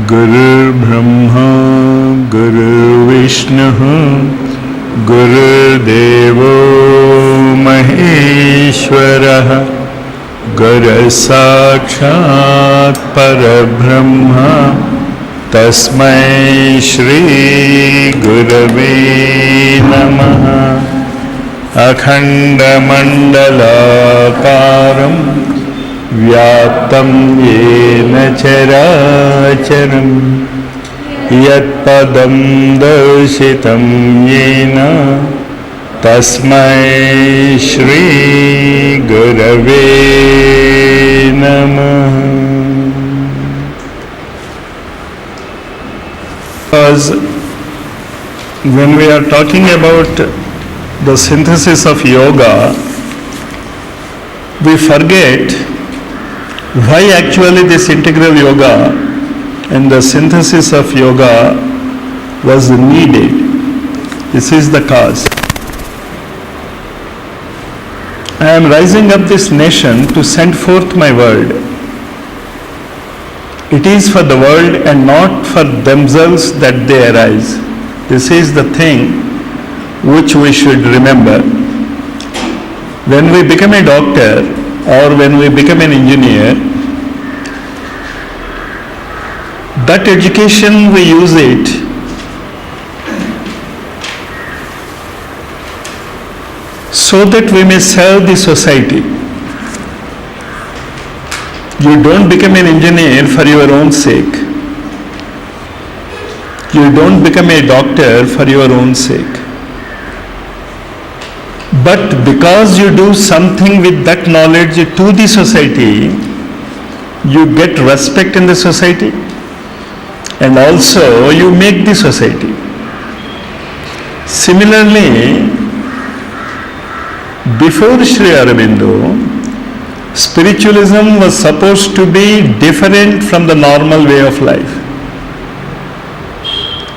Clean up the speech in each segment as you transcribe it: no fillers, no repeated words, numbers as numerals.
गुरुर्ब्रह्मा गुरुर्विष्णुः गुरुर्देवो महेश्वरः गुरुसाक्षात् परब्रह्म तस्मै श्री गुरवे नमः। अखण्डमण्डलाकारं व्याप्तं येन चराचरं यत्पदं दर्शितं येन तस्मै श्री गुरवे नमः। Because when we are talking about the synthesis of yoga, we forget why actually this integral yoga and the synthesis of yoga was needed. This is the cause. I am rising up this nation to send forth my word. It is for the world and not for themselves that they arise. This is the thing which we should remember. When we become a doctor or when we become an engineer, that education we use it so that we may serve the society. You don't become an engineer for your own sake. You don't become a doctor for your own sake. But because you do something with that knowledge to the society, you get respect in the society and also you make the society. Similarly, before Sri Aurobindo, spiritualism was supposed to be different from the normal way of life.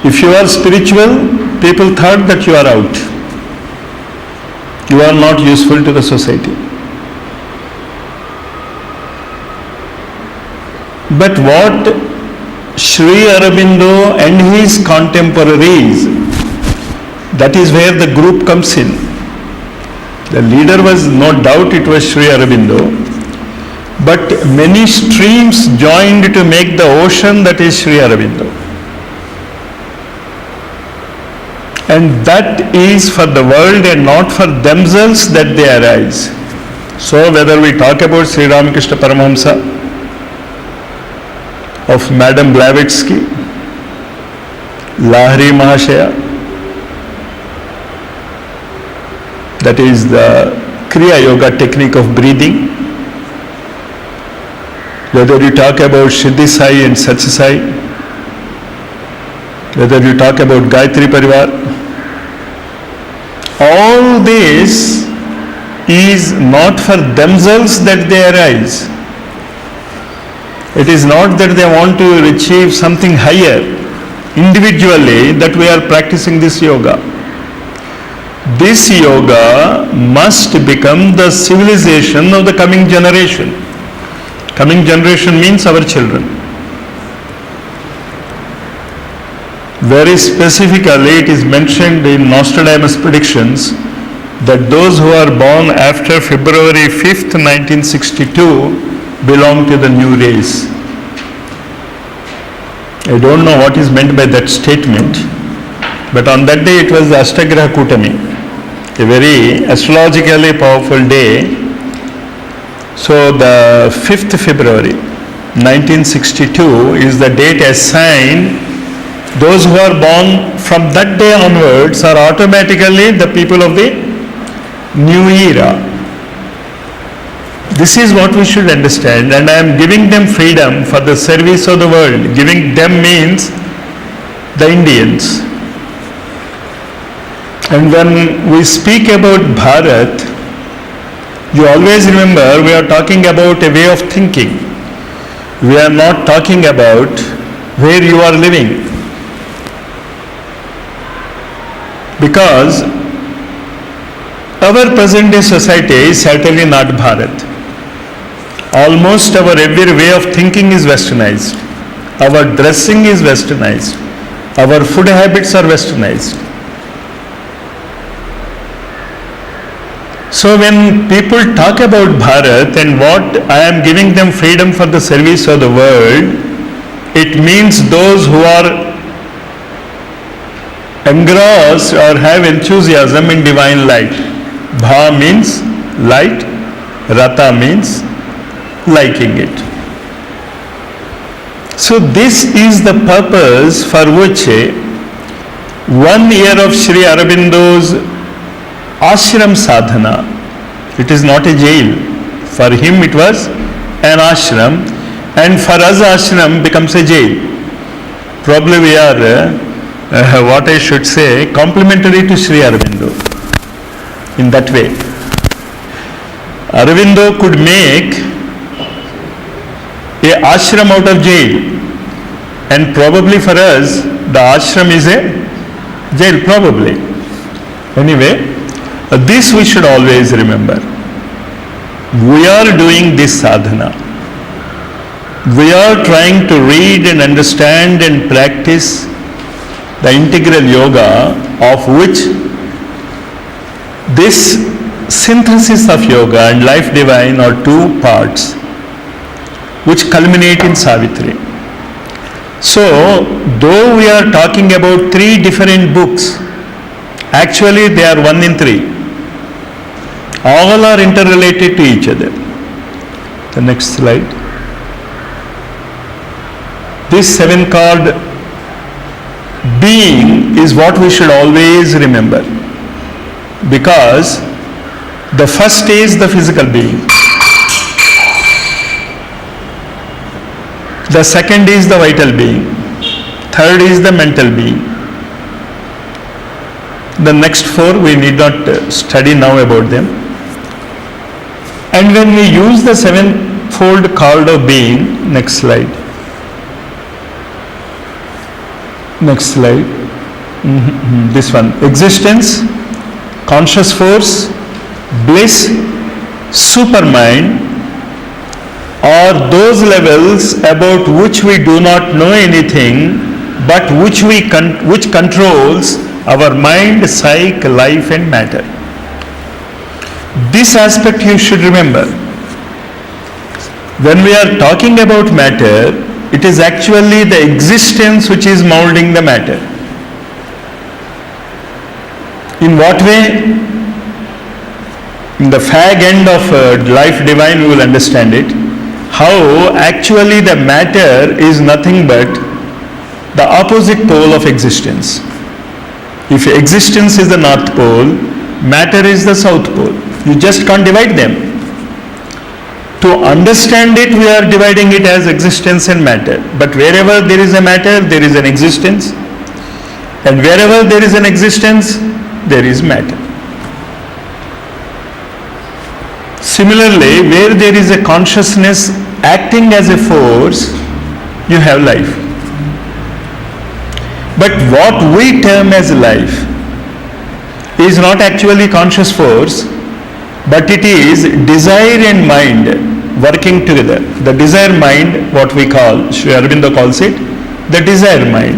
If you are spiritual, people thought that you are out. You are not useful to the society. But what Sri Aurobindo and his contemporaries, that is where the group comes in. The leader was, no doubt it was Sri Aurobindo, but many streams joined to make the ocean that is Sri Aurobindo. And that is for the world and not for themselves that they arise. So whether we talk about Sri Ramakrishna Paramahamsa, of Madame Blavatsky, Lahiri Mahashaya, that is the Kriya Yoga technique of breathing, whether you talk about Siddhi Sai and Satya Sai, whether you talk about Gayatri Parivar, all this is not for themselves that they arise. It is not that they want to achieve something higher individually that we are practicing this yoga. This yoga must become the civilization of the coming generation. Coming generation means our children. Very specifically, it is mentioned in Nostradamus predictions that those who are born after February 5th, 1962 belong to the new race. I don't know what is meant by that statement, but on that day it was the Ashtagraha Kutami, a very astrologically powerful day. So the 5th February 1962 is the date assigned. Those who are born from that day onwards are automatically the people of the new era. This is what we should understand, and I am giving them freedom for the service of the world. Giving them means the Indians. And when we speak about Bharat, you always remember we are talking about a way of thinking. We are not talking about where you are living. Because our present day society is certainly not Bharat. Almost our every way of thinking is westernized. Our dressing is westernized. Our food habits are westernized. So when people talk about Bharat and what I am giving them freedom for the service of the world, it means those who are engrossed or have enthusiasm in divine light. Bha means light, Rata means liking it. So this is the purpose for which 1 year of Sri Aurobindo's ashram sadhana, it is not a jail. For him it was an ashram, and for us ashram becomes a jail. Probably we are, what I should say, complementary to Sri Aurobindo in that way. Aurobindo could make a ashram out of jail, and probably for us the ashram is a jail, probably. Anyway, this we should always remember. We are doing this sadhana. We are trying to read and understand and practice the integral yoga, of which this synthesis of yoga and life divine are two parts which culminate in Savitri. So, though we are talking about 3 different books, actually they are 1 in 3. All are interrelated to each other. The next slide. This 7 card being is what we should always remember, because the first is the physical being, the second is the vital being, third is the mental being. The next 4 we need not study now about them. And when we use the 7-fold card of being, next slide. Next slide. This one. Existence, conscious force, bliss, supermind are those levels about which we do not know anything, but which controls our mind, psyche, life and matter. This aspect you should remember. When we are talking about matter, it is actually the existence which is molding the matter. In what way? In the fag end of life divine we will understand it. How actually the matter is nothing but the opposite pole of existence. If existence is the north pole, matter is the south pole. You just can't divide them. To understand it, we are dividing it as existence and matter. But wherever there is a matter, there is an existence. And wherever there is an existence, there is matter. Similarly, where there is a consciousness acting as a force, you have life. But what we term as life is not actually conscious force, but it is desire and mind working together. The desire mind, what we call, Sri Aurobindo calls it, the desire mind,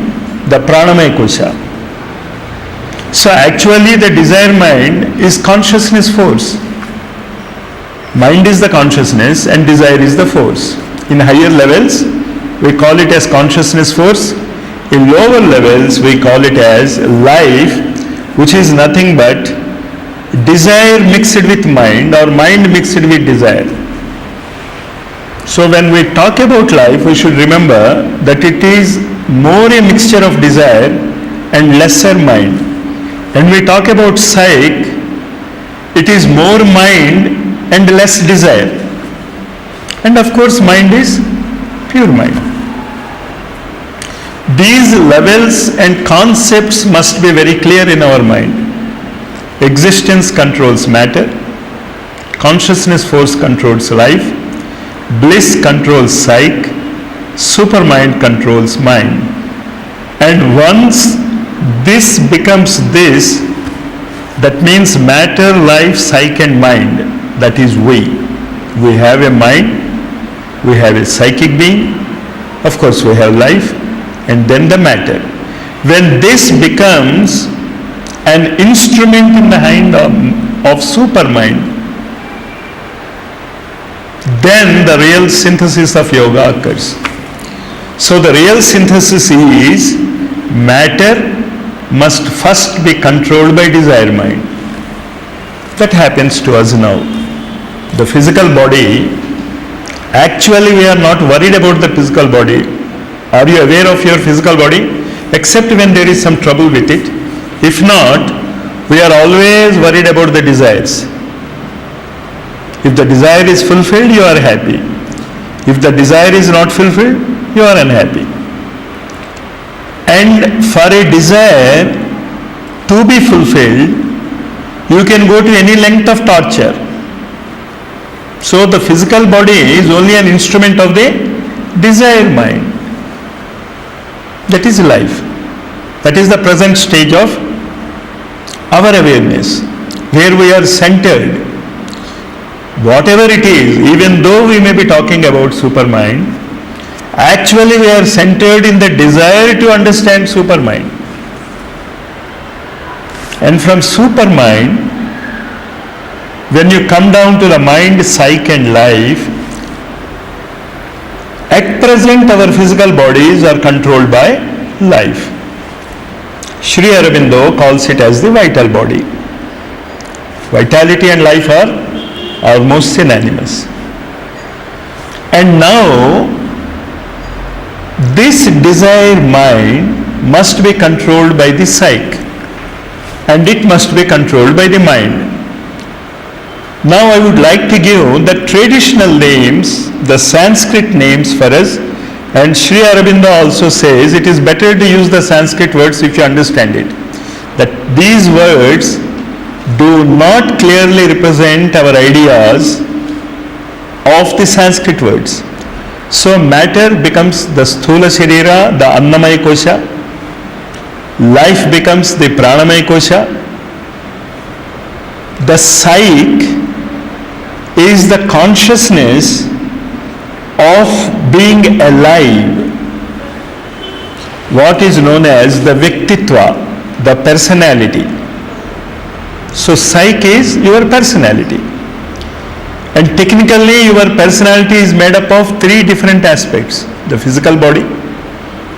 the pranamaya kosha. So actually the desire mind is consciousness force. Mind is the consciousness and desire is the force. In higher levels, we call it as consciousness force. In lower levels, we call it as life, which is nothing but desire mixed with mind or mind mixed with desire. So when we talk about life, we should remember that it is more a mixture of desire and lesser mind. When we talk about psyche, it is more mind and less desire. And of course mind is pure mind. These levels and concepts must be very clear in our mind. Existence controls matter, consciousness force controls life, bliss controls psyche, supermind controls mind. And once this becomes this, that means matter, life, psyche and mind, that is we. We have a mind, we have a psychic being, of course we have life, and then the matter. When this becomes an instrument in the hand of supermind, then the real synthesis of yoga occurs. So the real synthesis is matter must first be controlled by desire mind. That happens to us now. The physical body, actually we are not worried about the physical body. Are you aware of your physical body? Except when there is some trouble with it. If not, we are always worried about the desires. If the desire is fulfilled, you are happy. If the desire is not fulfilled, you are unhappy. And for a desire to be fulfilled, you can go to any length of torture. So the physical body is only an instrument of the desire mind. That is life. That is the present stage of our awareness, where we are centered. Whatever it is, even though we may be talking about supermind, actually we are centered in the desire to understand supermind. And from supermind, when you come down to the mind, psyche and life, at present our physical bodies are controlled by life. Sri Aurobindo calls it as the vital body. Vitality and life are almost synonymous. And now this desire mind must be controlled by the psyche, and it must be controlled by the mind. Now I would like to give the traditional names, the Sanskrit names for us, and Sri Aurobindo also says it is better to use the Sanskrit words if you understand it. That these words do not clearly represent our ideas of the Sanskrit words. So matter becomes the Sthula Sharira, the Annamaya Kosha. Life becomes the Pranamaya Kosha. The psyche is the consciousness of being alive. What is known as the Vyaktitva, the personality. So psyche is your personality. And technically your personality is made up of three different aspects: the physical body,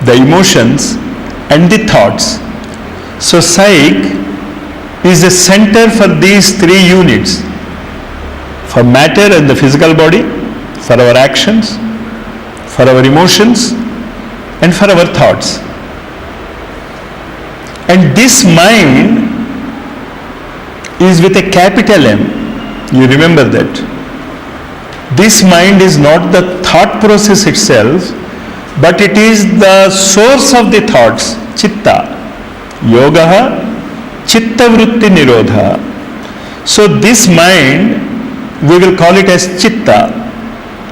the emotions and the thoughts. So psyche is a center for these three units: for matter and the physical body, for our actions, for our emotions and for our thoughts. And this mind is with a capital M. You remember that. This mind is not the thought process itself, but it is the source of the thoughts, chitta. Yogaha chitta vritti nirodha. So this mind, we will call it as chitta.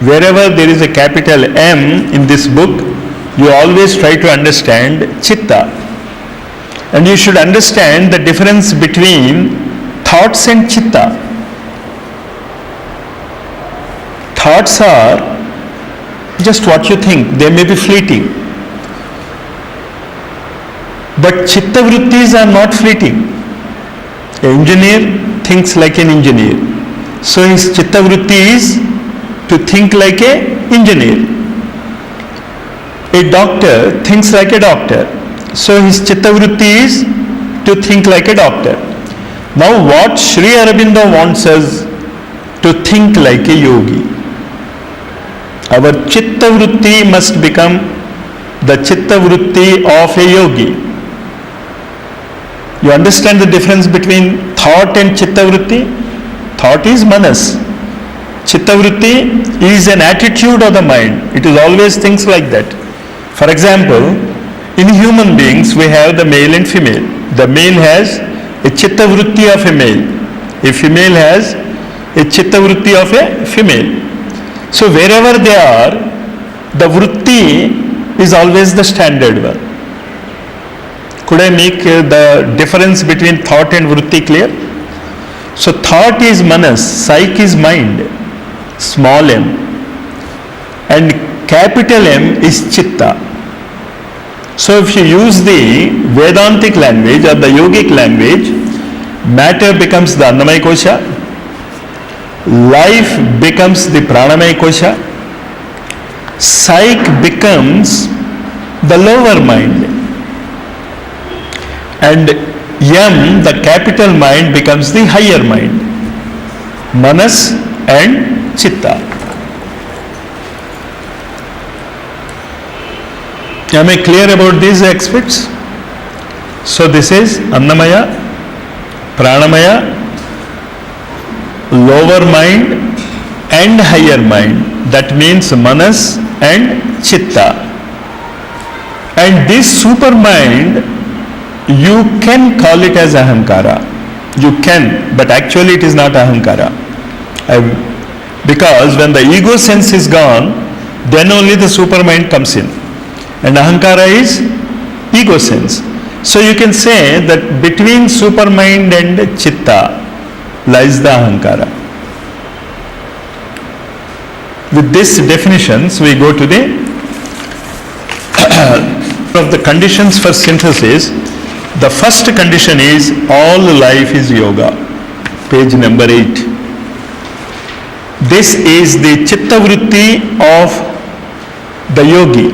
Wherever there is a capital M in this book, you always try to understand chitta. And you should understand the difference between thoughts and chitta. Thoughts are just what you think, they may be fleeting. But chitta vrittis are not fleeting. An engineer thinks like an engineer. So his chitta vritti is to think like an engineer. A doctor thinks like a doctor. So his chitta vritti is to think like a doctor. Now what Sri Aurobindo wants us to think like a yogi. Our chitta vritti must become the chitta vritti of a yogi. You understand the difference between thought and chitta vritti? Thought is manas. Chitta vritti is an attitude of the mind. It is always things like that. For example, In human beings, we have the male and female. The male has a chitta vritti of a male. A female has a chitta vritti of a female. So wherever they are, the vritti is always the standard one. Could I make the difference between thought and vritti clear? So thought is manas, psyche is mind, small m, and capital M is chitta. So if you use the Vedantic language or the yogic language, matter becomes the Annamaya Kosha, life becomes the Pranamaya Kosha, psyche becomes the lower mind, and Yam, the capital mind, becomes the higher mind, Manas and Chitta. Am I clear about these aspects? So this is Annamaya, Pranamaya, lower mind and higher mind. That means Manas and Chitta. And this super mind, you can call it as Ahankara. You can, but actually it is not Ahankara. Because when the ego sense is gone, then only the super mind comes in. And Ahankara is ego sense. So you can say that between supermind and Chitta lies the Ahankara. With these definitions, we go to the of the conditions for synthesis. The first condition is all life is yoga. Page number 8. This is the Chitta vritti of the yogi.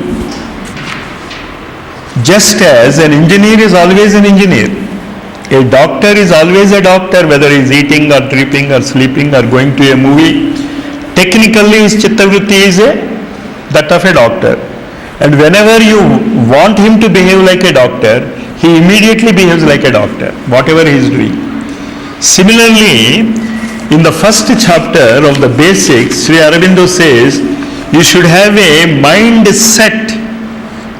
Just as an engineer is always an engineer, a doctor is always a doctor, whether he is eating or sleeping or sleeping or going to a movie. Technically his chitta vritti is that of a doctor. And whenever you want him to behave like a doctor, he immediately behaves like a doctor, whatever he is doing. Similarly, in the first chapter of the basics, Sri Aurobindo says, you should have a mindset.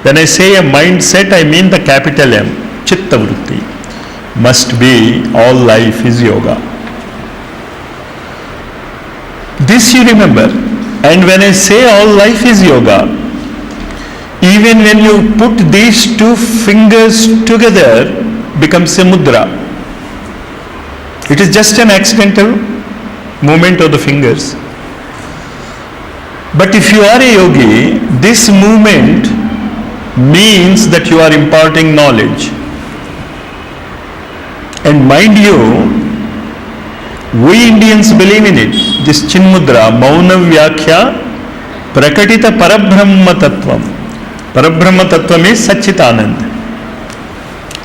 When I say a mindset, I mean the capital M, Chitta vritti. Must be all life is yoga. This you remember. And when I say all life is yoga, even when you put these two fingers together, becomes a mudra. It is just an accidental movement of the fingers. But if you are a yogi, this movement means that you are imparting knowledge. And mind you, we Indians believe in it. This Chinmudra, Mauna Vyakhya, Prakatita Parabrahma Tattvam. Parabrahma Tattvam is Satchitanand.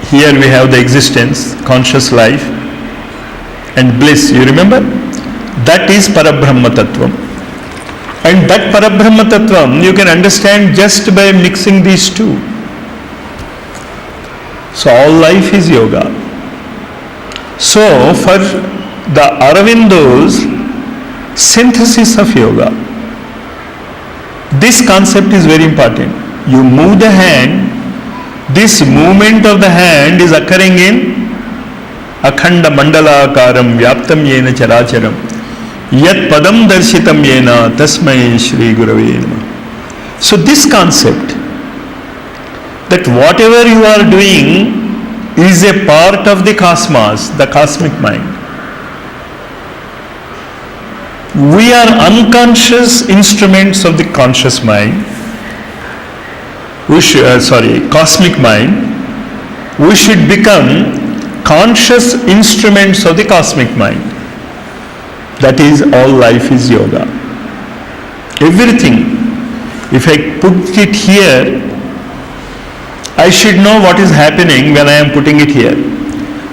Here we have the existence, conscious life, and bliss. You remember? That is Parabrahma Tattvam. And that Parabrahma Tattvam you can understand just by mixing these two. So all life is yoga. So for the Aurobindo's synthesis of yoga, this concept is very important. You move the hand, this movement of the hand is occurring in Akhanda Mandala Akaram Vyaptam Yena Characharam. Yat padam darshitam yena tasmai Shri Gurave Namah. So this concept, that whatever you are doing is a part of the cosmos, the cosmic mind. We are unconscious instruments of the conscious mind. Cosmic mind. We should become conscious instruments of the cosmic mind. That is, all life is yoga. Everything. If I put it here, I should know what is happening when I am putting it here.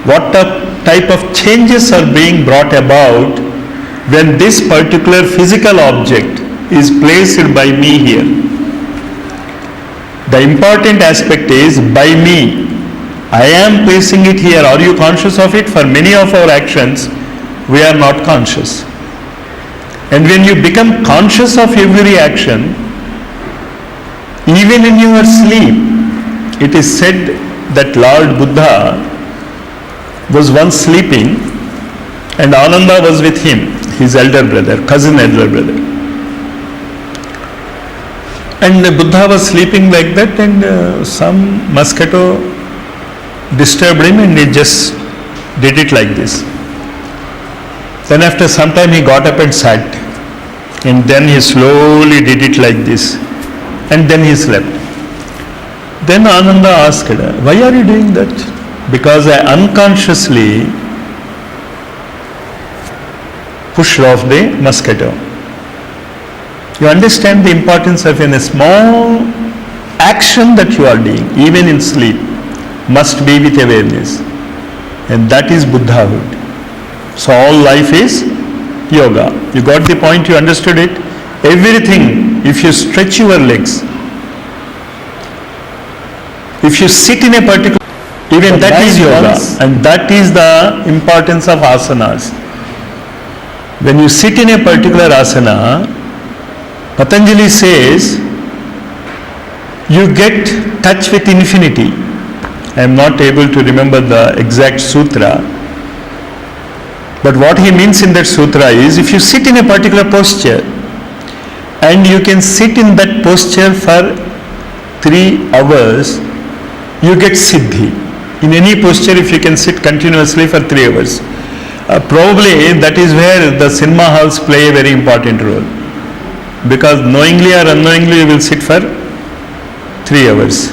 What type of changes are being brought about when this particular physical object is placed by me here. The important aspect is by me. I am placing it here. Are you conscious of it? For many of our actions, we are not conscious. And when you become conscious of every action, even in your sleep, it is said that Lord Buddha was once sleeping and Ananda was with him, his elder brother, cousin elder brother. And Buddha was sleeping like that, and some mosquito disturbed him and he just did it like this. Then after some time he got up and sat, and then he slowly did it like this, and then he slept. Then Ananda asked, why are you doing that? Because I unconsciously pushed off the mosquito. You understand the importance of a small action that you are doing, even in sleep, must be with awareness. And that is Buddhahood. So all life is yoga. You got the point, you understood it? Everything, if you stretch your legs, if you sit in a particular, even that is yoga. And that is the importance of asanas. When you sit in a particular asana, Patanjali says, you get touch with infinity. I am not able to remember the exact sutra, but what he means in that sutra is, if you sit in a particular posture and you can sit in that posture for 3 hours, you get siddhi. In any posture, if you can sit continuously for 3 hours, probably that is where the cinema halls play a very important role, because knowingly or unknowingly you will sit for 3 hours.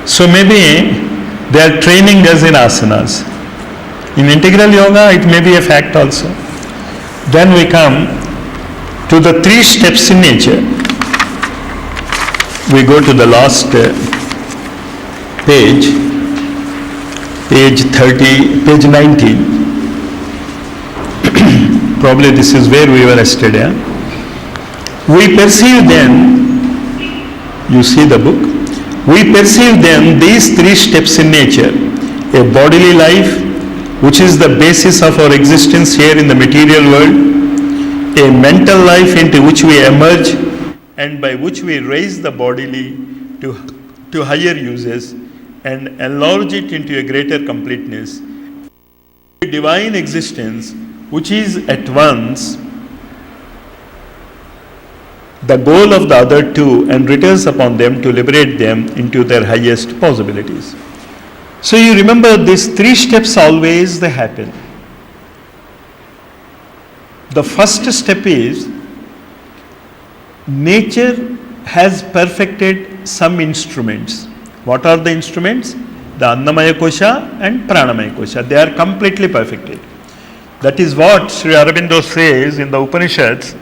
So maybe they are training us in asanas. In integral yoga, it may be a fact also. Then we come to the 3 steps in nature. We go to the last page 19. Probably this is where we were yesterday. We perceive then, you see the book, we perceive then these 3 steps in nature: a bodily life, which is the basis of our existence here in the material world; a mental life into which we emerge and by which we raise the bodily to higher uses and enlarge it into a greater completeness; a divine existence, which is at once the goal of the other 2 and returns upon them to liberate them into their highest possibilities. So you remember these 3 steps always they happen. The first step is, nature has perfected some instruments. What are the instruments? The Annamaya Kosha and Pranamaya Kosha. They are completely perfected. That is what Sri Aurobindo says in the Upanishads.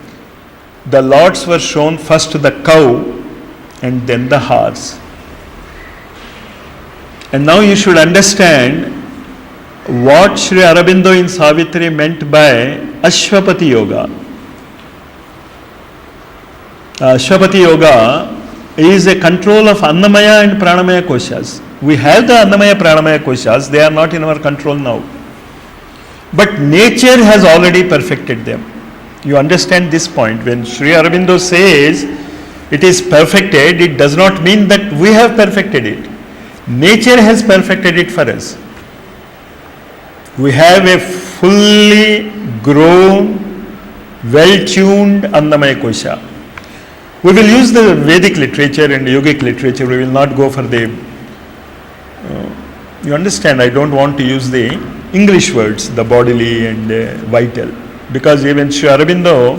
The lords were shown first the cow and then the horse. And now you should understand what Sri Aurobindo in Savitri meant by Ashwapati Yoga. Ashwapati Yoga is a control of Annamaya and Pranamaya Koshas. We have the Annamaya Pranamaya Koshas, they are not in our control now. But nature has already perfected them. You understand this point. When Sri Aurobindo says it is perfected, it does not mean that we have perfected it. Nature has perfected it for us. We have a fully grown, well-tuned Annamaya Kosha. We will use the Vedic literature and yogic literature. We will not go for the, you understand, I don't want to use the English words, the bodily and vital. Because even Sri Aurobindo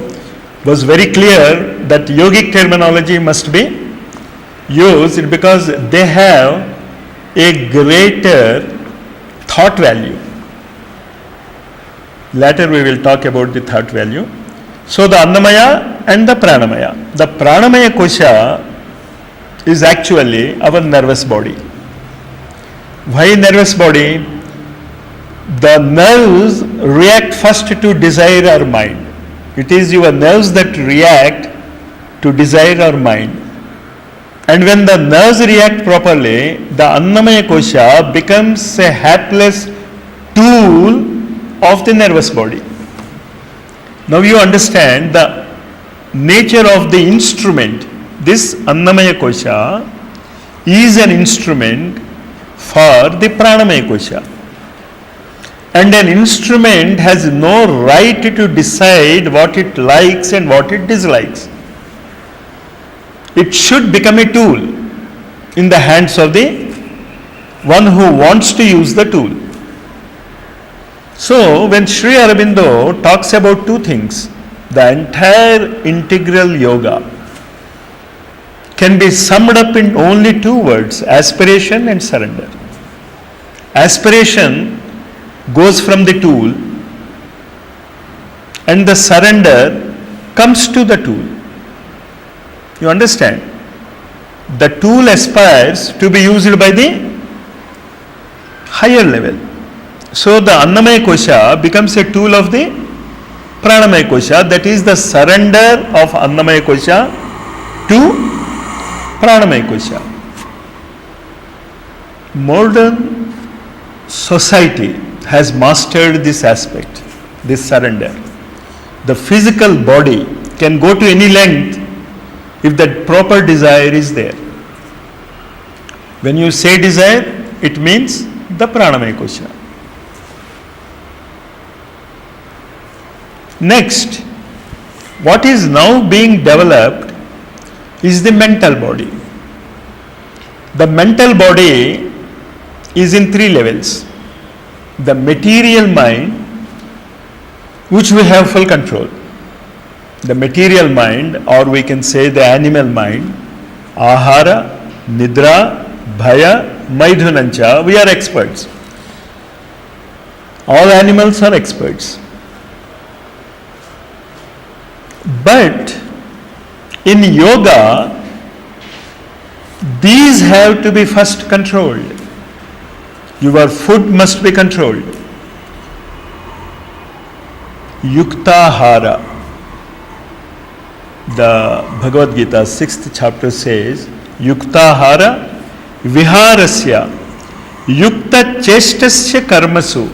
was very clear that yogic terminology must be used because they have a greater thought value. Later we will talk about the thought value. So the Annamaya and the Pranamaya. The Pranamaya Kosha is actually our nervous body. Why nervous body? The nerves react first to desire or mind. It is your nerves that react to desire or mind. And when the nerves react properly, the Annamaya Kosha becomes a helpless tool of the nervous body. Now you understand the nature of the instrument. This Annamaya Kosha is an instrument for the pranamaya kosha. And an instrument has no right to decide what it likes and what it dislikes. It should become a tool in the hands of the one who wants to use the tool. So, when Sri Aurobindo talks about two things, the entire integral yoga can be summed up in only two words: aspiration and surrender. Aspiration goes from the tool, and the surrender comes to the tool. You understand? The tool aspires to be used by the higher level. So the Annamaya Kosha becomes a tool of the Pranamaya Kosha, that is the surrender of Annamaya Kosha to Pranamaya Kosha. Modern society has mastered this aspect, this surrender. The physical body can go to any length if that proper desire is there. When you say desire, it means the Pranamaya Kosha. Next, what is now being developed is the mental body. The mental body is in three levels. The material mind, which we have full control. The material mind, or we can say the animal mind, ahara, nidra, bhaya, maidhunancha, we are experts. All animals are experts. But in yoga, these have to be first controlled. Your food must be controlled. Yuktahara. The Bhagavad Gita 6th chapter says, Yuktahara viharasya yukta chestasya karmasu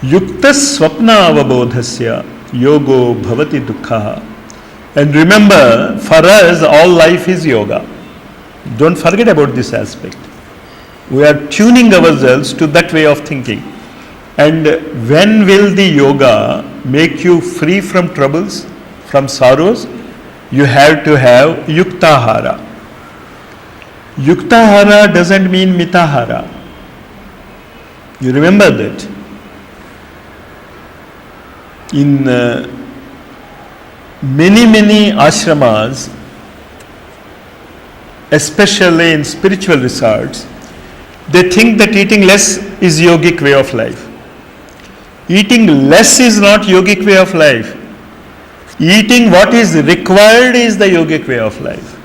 yukta swapna avabodhasya yogo bhavati dukkha. And remember, for us all life is yoga. Don't forget about this aspect. We are tuning ourselves to that way of thinking. And when will the yoga make you free from troubles, from sorrows? You have to have yuktahara. Yuktahara doesn't mean mitahara. You remember that? In many ashramas, especially in spiritual resorts, they think that eating less is yogic way of life. Eating less is not yogic way of life. Eating what is required is the yogic way of life.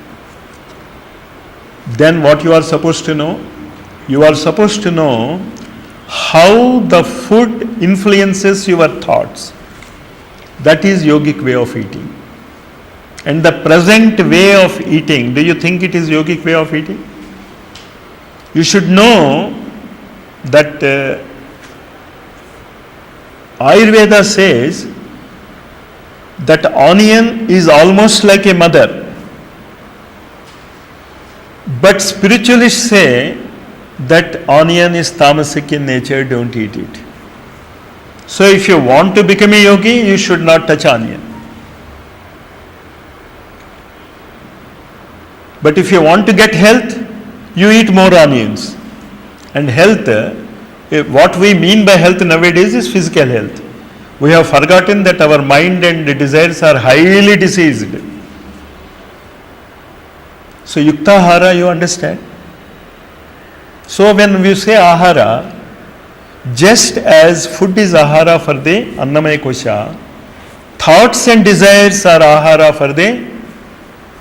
Then what you are supposed to know? You are supposed to know how the food influences your thoughts. That is yogic way of eating. And the present way of eating, do you think it is yogic way of eating? You should know that Ayurveda says that onion is almost like a mother. But spiritualists say that onion is tamasic in nature, don't eat it. So if you want to become a yogi, you should not touch onion. But if you want to get health, you eat more onions. And health, what we mean by health nowadays is physical health. We have forgotten that our mind and desires are highly diseased. So yuktahara, you understand? So when we say ahara, just as food is ahara for the Annamaya Kosha, thoughts and desires are ahara for the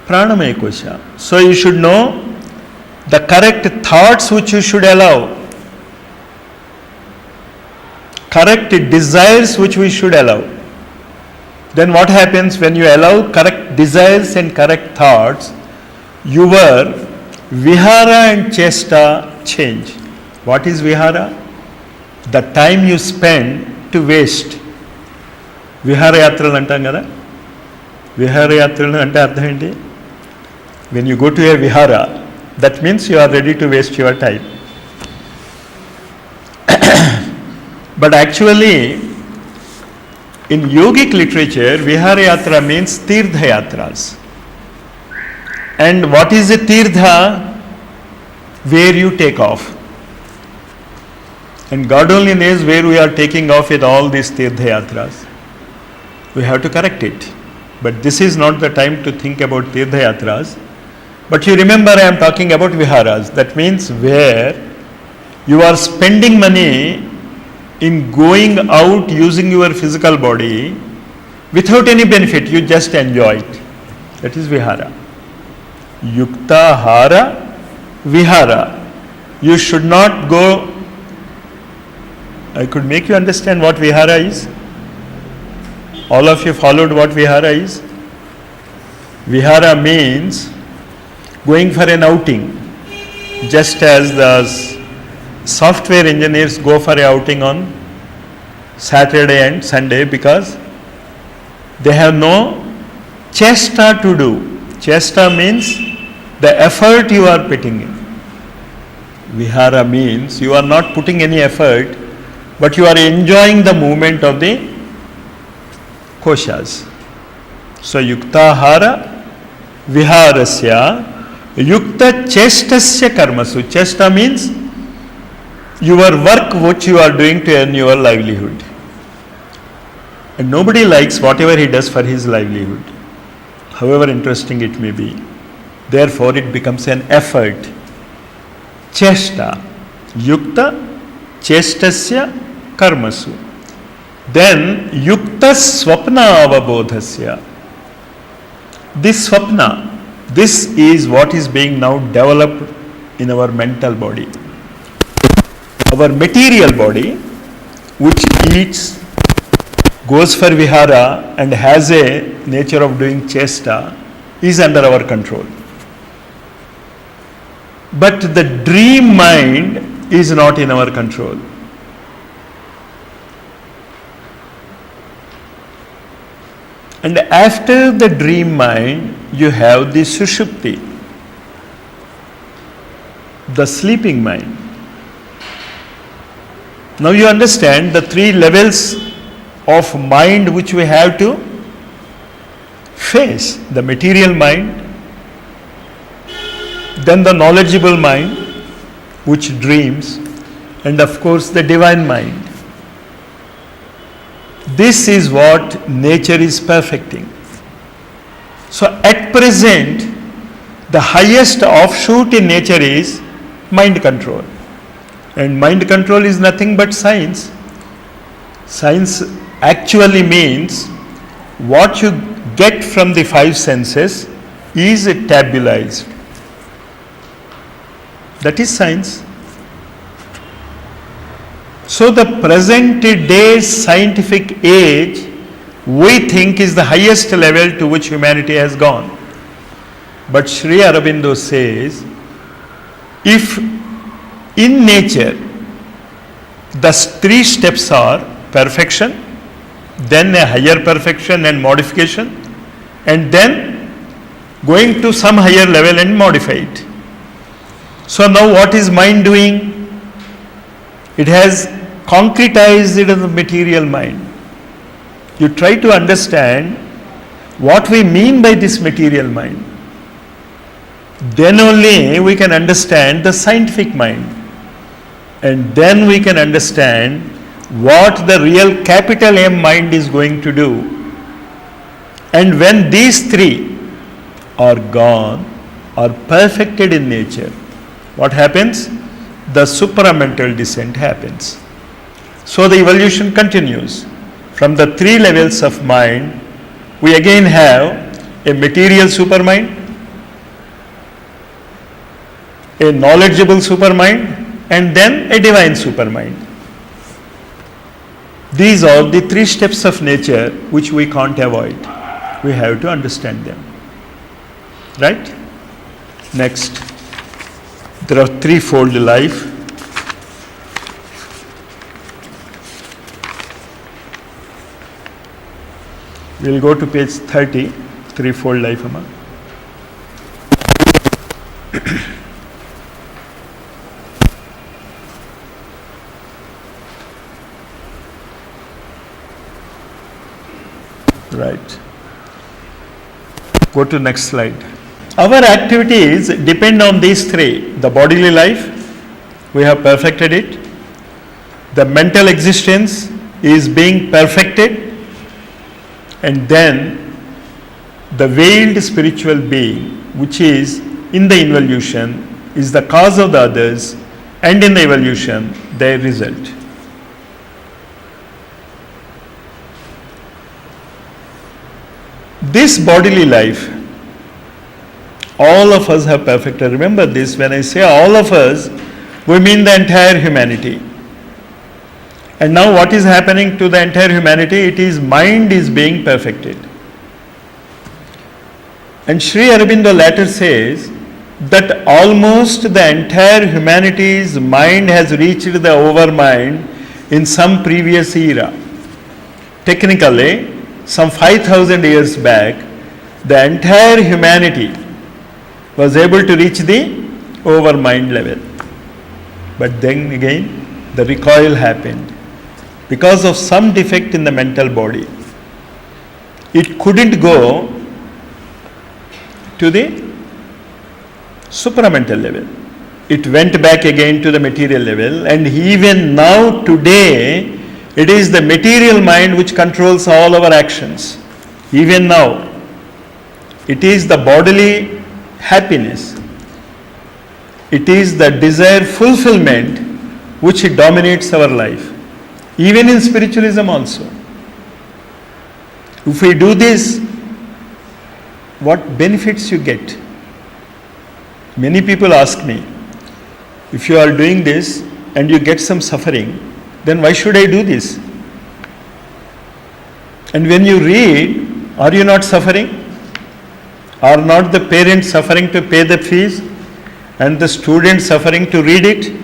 Pranamaya Kosha. So you should know the correct thoughts which you should allow, correct desires which we should allow. Then what happens when you allow correct desires and correct thoughts? Your vihara and chesta change. What is vihara? The time you spend to waste. Vihara yatralu antam kada. Vihara yatralu ante ardham enti? When you go to a vihara, That means you are ready to waste your time. But actually, in yogic literature, Vihara Yatra means Tirtha Yatras. And what is a Tirtha? Where you take off. And God only knows where we are taking off with all these Tirtha Yatras. We have to correct it. But this is not the time to think about Tirtha Yatras. But you remember I am talking about Viharas. That means where you are spending money in going out using your physical body without any benefit, you just enjoy it. That is Vihara. Yukta Hara Vihara. You should not go. I could make you understand what Vihara is. All of you followed what Vihara is? Vihara means going for an outing, just as the software engineers go for an outing on Saturday and Sunday because they have no chesta to do. Chesta means the effort you are putting in. Vihara means you are not putting any effort, but you are enjoying the movement of the koshas. So yukta hara viharasya yukta chestasya karmasu. Chesta means your work which you are doing to earn your livelihood. And nobody likes whatever he does for his livelihood, however interesting it may be. Therefore it becomes an effort. Chesta. Yukta chestasya karmasu. Then yukta swapna avabodhasya. This swapna, this is what is being now developed in our mental body. Our material body, which eats, goes for vihara and has a nature of doing chesta, is under our control. But the dream mind is not in our control. And after the dream mind, you have the sushupti, the sleeping mind. Now you understand the three levels of mind which we have to face. The material mind, then the knowledgeable mind which dreams, and of course the divine mind. This is what nature is perfecting. So at present, the highest offshoot in nature is mind control. And mind control is nothing but science. Science actually means what you get from the five senses is tabularized. That is science. So the present day scientific age, we think is the highest level to which humanity has gone. But Sri Aurobindo says, if in nature the three steps are perfection, then a higher perfection and modification, and then going to some higher level and modify it. So now what is mind doing? It has concretized it in the material mind. You try to understand what we mean by this material mind. Then only we can understand the scientific mind. And then we can understand what the real capital M mind is going to do. And when these three are gone, are perfected in nature, what happens? The supramental descent happens. So the evolution continues. From the three levels of mind, we again have a material supermind, a knowledgeable supermind, and then a divine supermind. These are the three steps of nature which we can't avoid. We have to understand them. Right? Next. There are threefold life. We'll go to page 30, threefold life. Right. Go to next slide. Our activities depend on these three. The bodily life, we have perfected it. The mental existence is being perfected. And then the veiled spiritual being, which is in the involution, is the cause of the others, and in the evolution, their result. This bodily life, all of us have perfected. Remember this, when I say all of us, we mean the entire humanity. And now what is happening to the entire humanity? It is mind is being perfected. And Sri Aurobindo later says that almost the entire humanity's mind has reached the overmind in some previous era. Technically, some 5,000 years back, the entire humanity was able to reach the overmind level. But then again, the recoil happened. Because of some defect in the mental body, it couldn't go to the supramental level. It went back again to the material level, and even now today, it is the material mind which controls all our actions. Even now, it is the bodily happiness, it is the desire fulfillment which dominates our life. Even in spiritualism also. If we do this, what benefits you get? Many people ask me, if you are doing this and you get some suffering, then why should I do this? And when you read, are you not suffering? Are not the parents suffering to pay the fees and the students suffering to read it?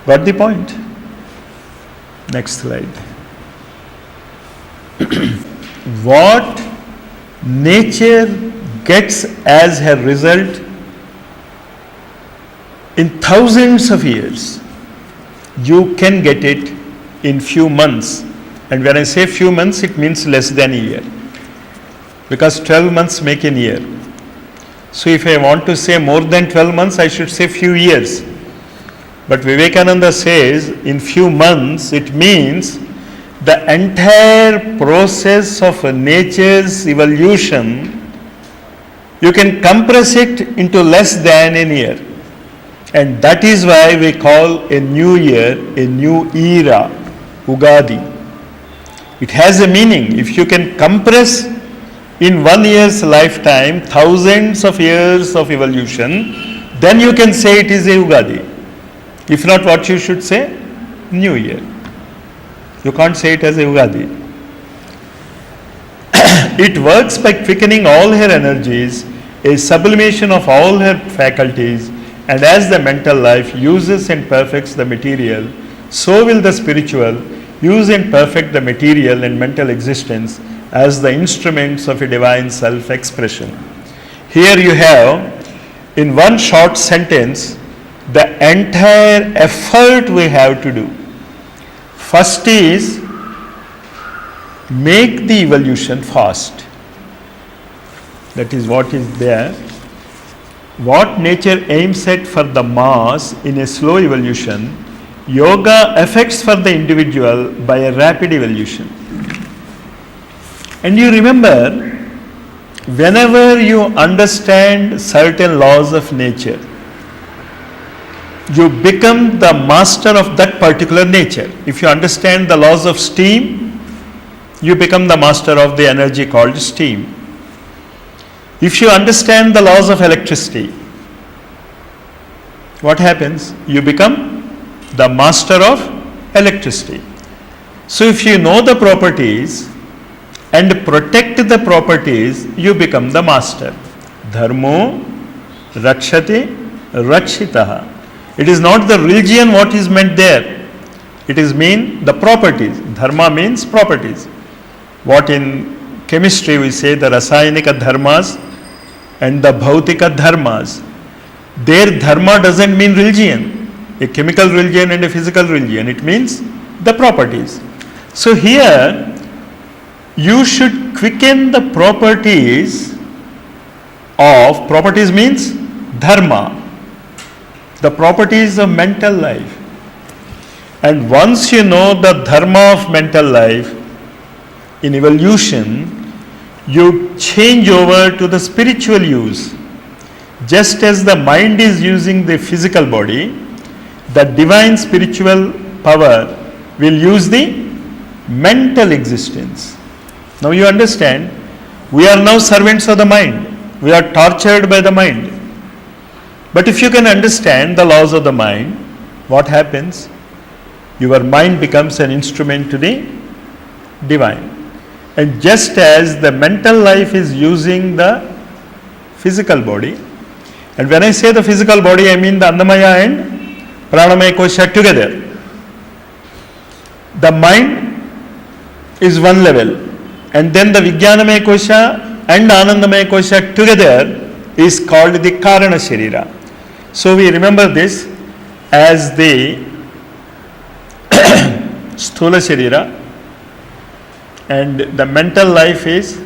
Got the point? Next slide. What nature gets as her result in thousands of years, you can get it in few months. And when I say few months, it means less than a year. Because 12 months make a year. So if I want to say more than 12 months, I should say few years. But Vivekananda says in few months, it means the entire process of nature's evolution, you can compress it into less than a year. And that is why we call a new year, a new era, Ugadi. It has a meaning. If you can compress in 1 year's lifetime thousands of years of evolution, then you can say it is a Ugadi. If not, what you should say? New Year. You can't say it as a Ugadi. It works by quickening all her energies, a sublimation of all her faculties, and as the mental life uses and perfects the material, so will the spiritual use and perfect the material and mental existence as the instruments of a divine self-expression. Here you have, in one short sentence, the entire effort we have to do. First is, make the evolution fast. That is what is there. What nature aims at for the mass in a slow evolution, yoga affects for the individual by a rapid evolution. And you remember, whenever you understand certain laws of nature, you become the master of that particular nature. If you understand the laws of steam, you become the master of the energy called steam. If you understand the laws of electricity, what happens? You become the master of electricity. So if you know the properties and protect the properties, you become the master. Dharmo rakshati rakshitaha. It is not the religion what is meant there. It is mean the properties. Dharma means properties. What in chemistry we say the rasayanika dharmas and the bhautika dharmas. Their dharma doesn't mean religion, a chemical religion and a physical religion. It means the properties. So here, you should quicken the properties means dharma, the properties of mental life. And once you know the dharma of mental life, in evolution, you change over to the spiritual use. Just as the mind is using the physical body, the divine spiritual power will use the mental existence. Now you understand, we are now servants of the mind. We are tortured by the mind. But if you can understand the laws of the mind, what happens? Your mind becomes an instrument to the divine. And just as the mental life is using the physical body, and when I say the physical body, I mean the Annamaya and Pranamaya Kosha together. The mind is one level, and then the Vijnanamaya Kosha and Anandamaya Kosha together is called the Karana Sharira. So we remember this as the Sthula Sharira, and the mental life is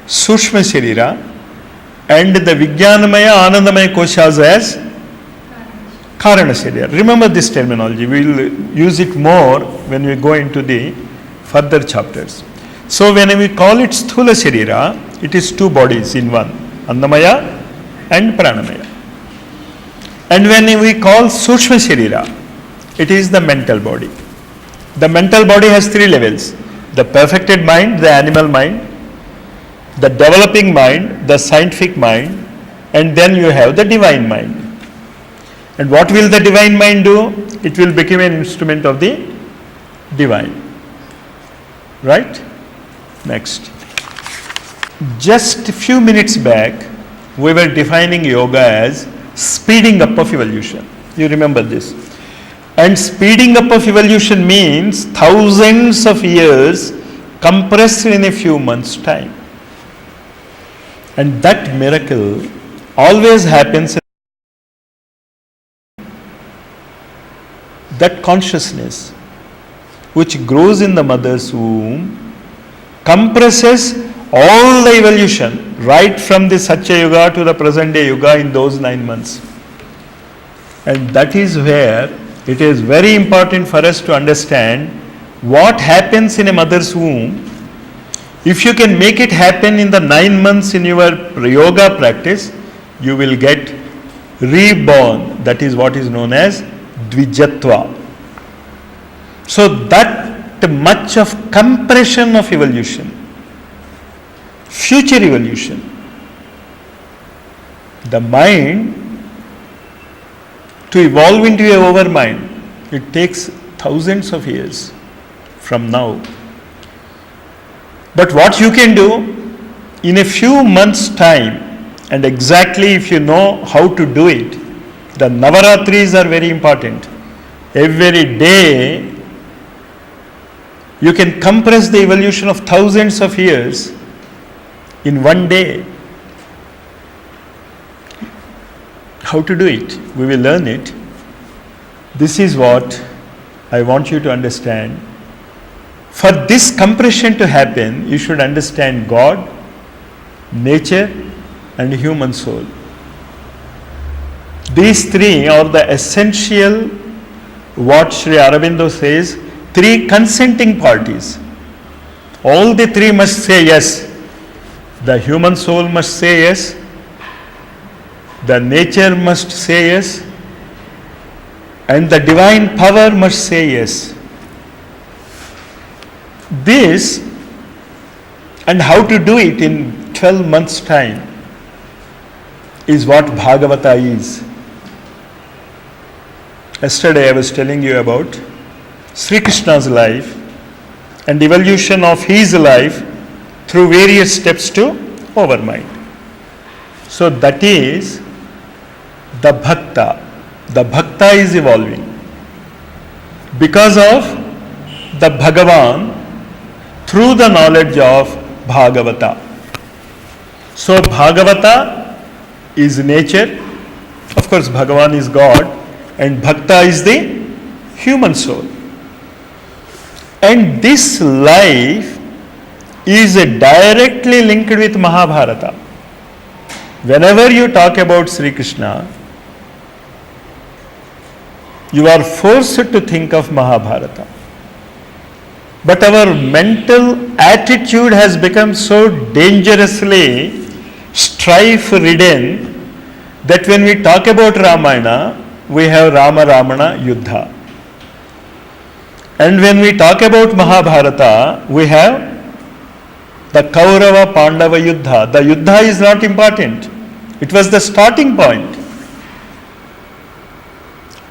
Sushma Sharira, and the Vijnanamaya Anandamaya Koshas as Karana Sharira. Remember this terminology. We will use it more when we go into the further chapters. So when we call it Sthula Sharira, it is two bodies in one, Annamaya and Pranamaya. And when we call Sushma Sharira, it is the mental body. The mental body has three levels: the perfected mind, the animal mind, the developing mind, the scientific mind, and then you have the divine mind. And what will the divine mind do? It will become an instrument of the divine. Right? Next. Just a few minutes back, we were defining yoga as speeding up of evolution. You remember this. And speeding up of evolution means thousands of years compressed in a few months' time. And that miracle always happens. That consciousness which grows in the mother's womb compresses all the evolution right from the Satya Yuga to the present day Yuga in those 9 months. And that is where it is very important for us to understand what happens in a mother's womb. If you can make it happen in the 9 months in your yoga practice, you will get reborn. That is what is known as Dvijatva. So that much of compression of evolution, future evolution, the mind to evolve into a overmind, it takes thousands of years from now. But what you can do in a few months' time, and exactly if you know how to do it, the Navaratris are very important. Every day you can compress the evolution of thousands of years in one day. How to do it? We will learn it. This is what I want you to understand. For this compression to happen, you should understand God, nature, and human soul. These three are the essential, what Sri Aurobindo says, three consenting parties. All the three must say yes. The human soul must say yes. The nature must say yes. And the divine power must say yes. This, and how to do it in 12 months' time, is what Bhagavata is. Yesterday I was telling you about Sri Krishna's life and evolution of his life through various steps to overmind. So that is the Bhakta. The Bhakta is evolving because of the Bhagavan through the knowledge of Bhagavata. So Bhagavata is nature, of course Bhagavan is God, and Bhakta is the human soul. And this life is directly linked with Mahabharata. Whenever you talk about Sri Krishna, you are forced to think of Mahabharata. But our mental attitude has become so dangerously strife-ridden that when we talk about Ramayana, we have Rama Ramana Yuddha. And when we talk about Mahabharata, we have the Kaurava Pandava Yuddha. The Yuddha is not important. It was the starting point.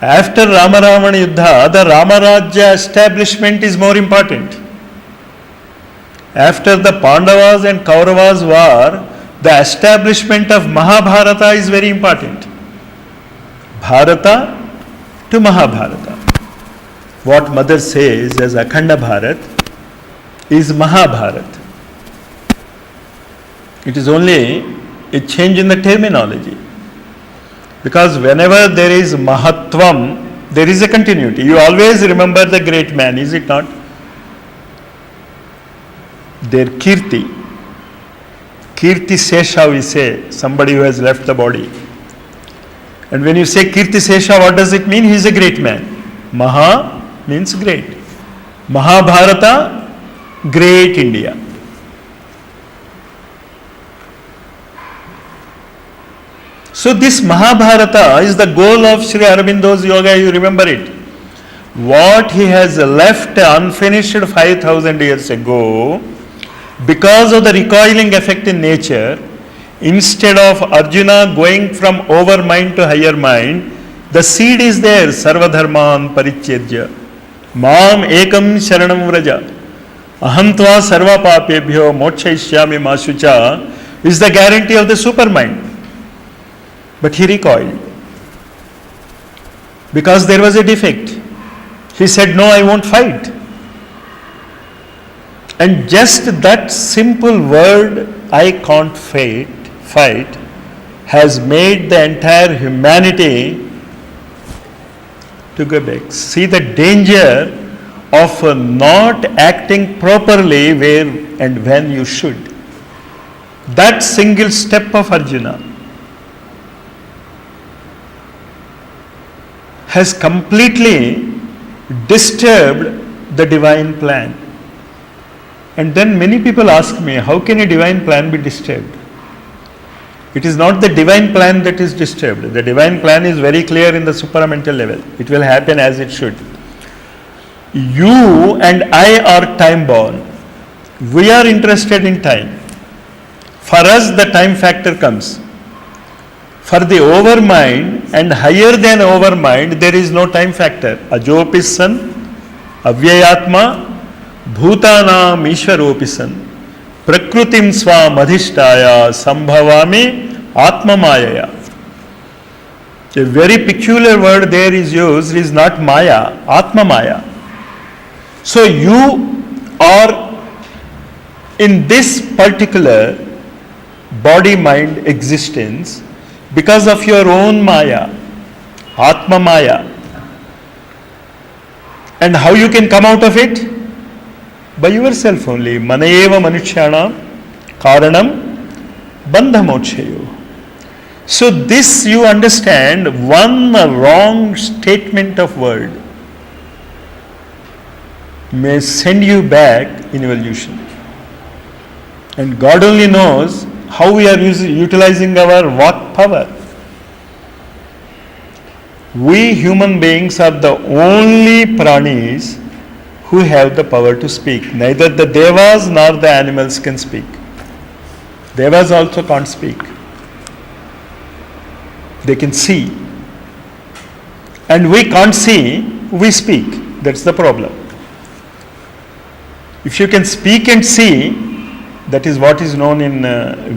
After Rama Ravana Yuddha, the Ramarajya establishment is more important. After the Pandavas and Kauravas war, the establishment of Mahabharata is very important. Bharata to Mahabharata. What mother says as Akhanda Bharat is Mahabharata. It is only a change in the terminology. Because whenever there is Mahatvam, there is a continuity. You always remember the great man, is it not? Their Kirti. Kirti Sesha we say, somebody who has left the body. And when you say Kirti Sesha, what does it mean? He is a great man. Maha means great. Mahabharata, great India. So this Mahabharata is the goal of Sri Aurobindo's yoga, you remember it. What he has left unfinished 5,000 years ago, because of the recoiling effect in nature, instead of Arjuna going from over mind to higher mind, the seed is there, Sarvadharman Parichedya. Mam ekam sharanam vraja. Aham tva sarva papebhyo mokshayishyami mashucha is the guarantee of the supermind. But he recoiled. Because there was a defect. He said, no, I won't fight. And just that simple word, I can't fight, has made the entire humanity to go back. See the danger of not acting properly where and when you should. That single step of Arjuna has completely disturbed the divine plan. And then many people ask me, how can a divine plan be disturbed? It is not the divine plan that is disturbed. The divine plan is very clear in the supramental level. It will happen as it should. You and I are time born. We are interested in time. For us, the time factor comes. For the overmind and higher than overmind, there is no time factor. Ajopisan, avyayatma, bhutanam ishwaropisan, prakrutim swam adhishtaya, sambhavami atmamayaya. A very peculiar word there is used is not maya, atmamaya. So you are in this particular body-mind existence because of your own maya, Atma Maya. And how you can come out of it? By yourself only. Manayeva Manushyanam Karanam Bandha Mokshayo. So this you understand, one wrong statement of word may send you back in evolution. And God only knows how we are utilizing our vak power. We human beings are the only pranis who have the power to speak. Neither the devas nor the animals can speak. Devas also can't speak. They can see. And we can't see, we speak. That's the problem. If you can speak and see, that is what is known in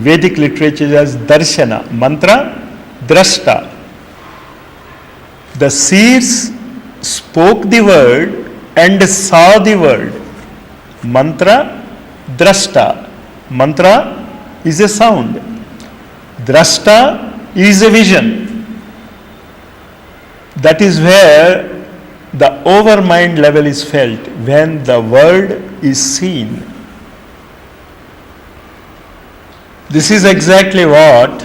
Vedic literature as darshana, mantra, drashta. The seers spoke the word and saw the word. Mantra, drashta. Mantra is a sound. Drashta is a vision. That is where the overmind level is felt, when the word is seen. This is exactly what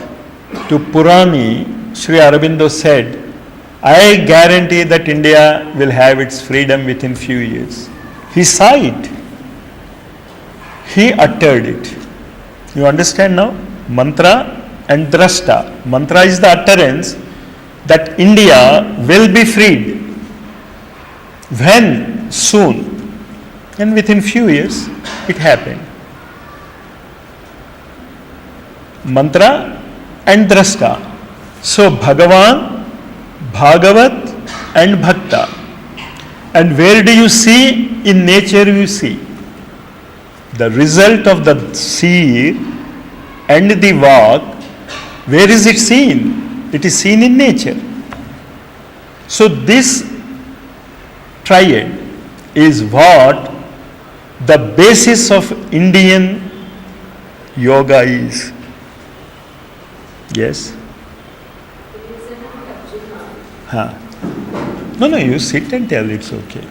to Purani Sri Aurobindo said, I guarantee that India will have its freedom within few years. He saw it. He uttered it. You understand now? Mantra and drashta. Mantra is the utterance that India will be freed. When? Soon. And within few years, it happened. Mantra and drashta. So Bhagavan, Bhagavat and Bhakta. And where do you see? In nature you see. The result of the seed and the work, where is it seen? It is seen in nature. So this triad is what the basis of Indian yoga is. Yes? Huh. No, you sit and tell, it's okay.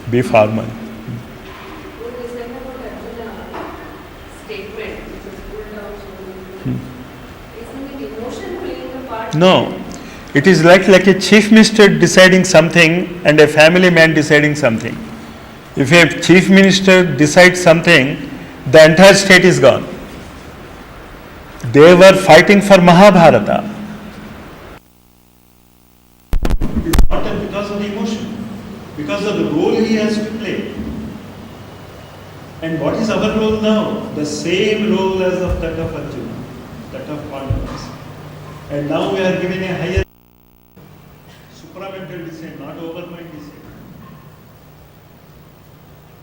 Be formal. No, it is like a chief minister deciding something and a family man deciding something. If a chief minister decides something, the entire state is gone. They were fighting for Mahabharata. It is not because of the emotion, because of the role he has to play. And what is our role now? The same role as of that of Arjuna, that of Pandavas. And now we are given a higher supramental descent, not overmind descent.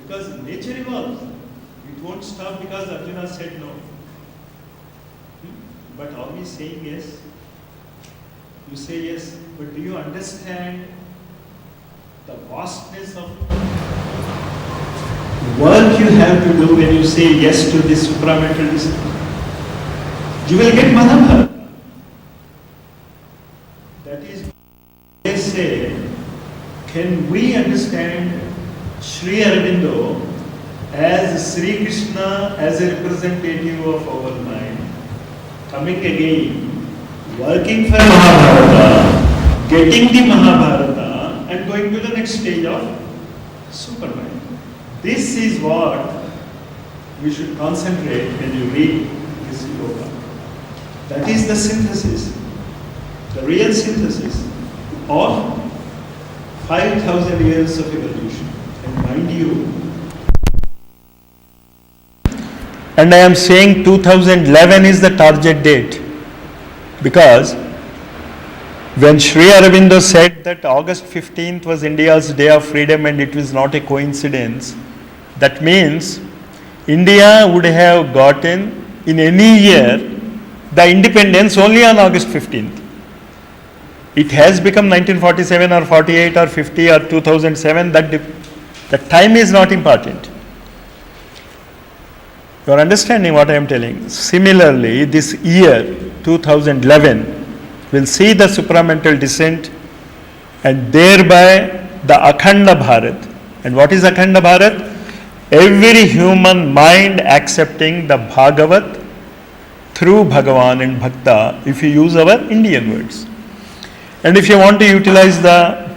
Because nature evolves. It won't stop because Arjuna said no. But are we saying yes? You say yes, but do you understand the vastness of work you have to do when you say yes to this supramental descent? You will get Mahabharata. That is, they say, can we understand Sri Aurobindo as Sri Krishna as a representative of our mind, coming again, working for Mahabharata, getting the Mahabharata and going to the next stage of Superman. This is what we should concentrate when you read this yoga. That is the synthesis, the real synthesis of 5,000 years of evolution. And mind you, and I am saying 2011 is the target date, because when Sri Aurobindo said that August 15th was India's day of freedom and it was not a coincidence, that means India would have gotten in any year the independence only on August 15th. It has become 1947 or 48 or 50 or 2007, the time is not important. You are understanding what I am telling? Similarly, this year 2011 will see the supramental descent and thereby the Akhanda Bharat. And what is Akhanda Bharat? Every human mind accepting the Bhagavat through Bhagavan and Bhakta, if you use our Indian words. And if you want to utilize the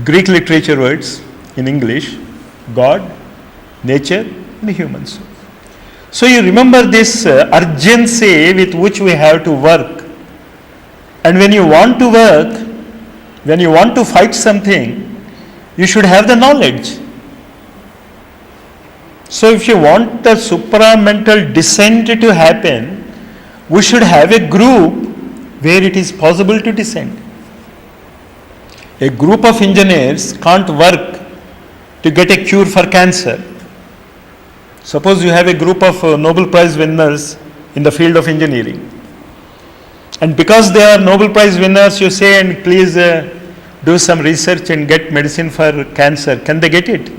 Greek literature words in English, God, nature, and human soul. So you remember this urgency with which we have to work. And when you want to work, when you want to fight something, you should have the knowledge. So if you want the supramental descent to happen, we should have a group where it is possible to descend. A group of engineers can't work to get a cure for cancer. Suppose you have a group of Nobel Prize winners in the field of engineering. And because they are Nobel Prize winners, you say, and please do some research and get medicine for cancer. Can they get it?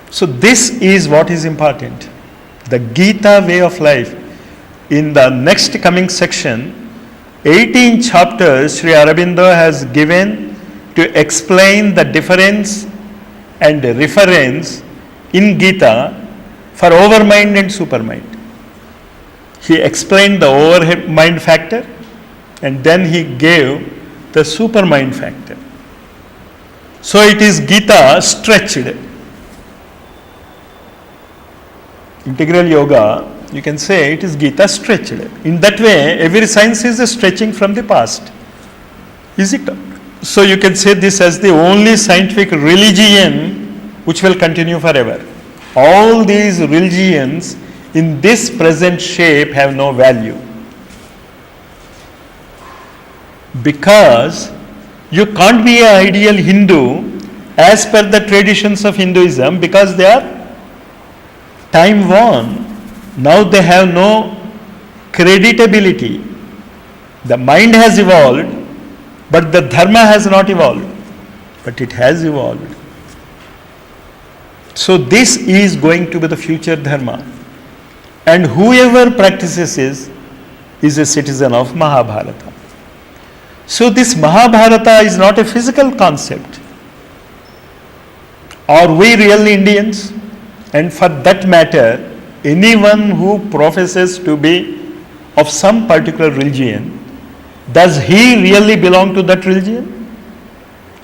So this is what is important. The Gita way of life. In the next coming section, 18 chapters Sri Aurobindo has given to explain the difference and reference in Gita for overmind and supermind. He explained the overhead mind factor and then he gave the super mind factor. So it is Gita stretched. Integral yoga, you can say it is Gita stretched. In that way, every science is a stretching from the past. Is it? So you can say this as the only scientific religion which will continue forever. All these religions in this present shape have no value. Because you can't be an ideal Hindu as per the traditions of Hinduism because they are time worn. Now they have no creditability. The mind has evolved, but the dharma has not evolved. But it has evolved. So this is going to be the future dharma. And whoever practices is a citizen of Mahabharata. So this Mahabharata is not a physical concept. Are we really Indians? And for that matter, anyone who professes to be of some particular religion, does he really belong to that religion?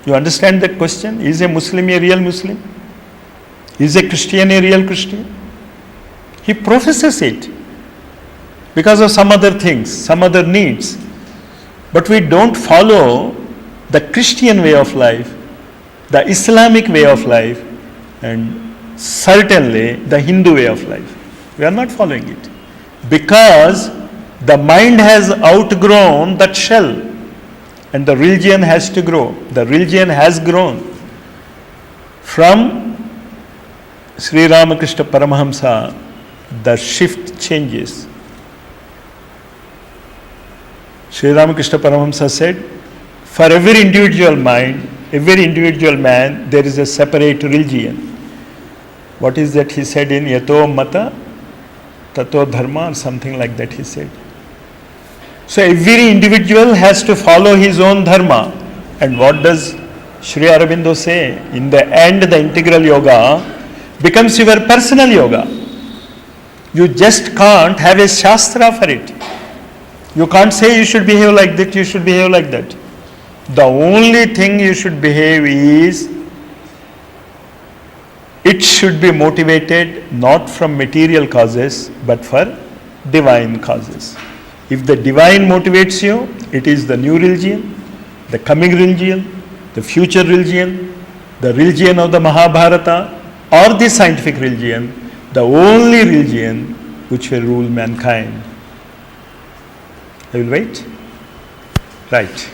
You understand that question? Is a Muslim a real Muslim? Is a Christian a real Christian? He professes it because of some other things, some other needs. But we don't follow the Christian way of life, the Islamic way of life, and certainly the Hindu way of life. We are not following it because the mind has outgrown that shell and the religion has to grow. The religion has grown from Sri Ramakrishna Paramahamsa. The shift changes. Sri Ramakrishna Paramahamsa said, for every individual mind, every individual man, there is a separate religion. What is that he said in Yato Mata, Tato Dharma, or something like that he said. So every individual has to follow his own dharma. And what does Sri Aurobindo say? In the end, the integral yoga becomes your personal yoga. You just can't have a shastra for it. You can't say you should behave like that, you should behave like that. The only thing you should behave is, it should be motivated not from material causes, but for divine causes. If the divine motivates you, it is the new religion, the coming religion, the future religion, the religion of the Mahabharata, or the scientific religion, the only religion which will rule mankind. I will wait. Right.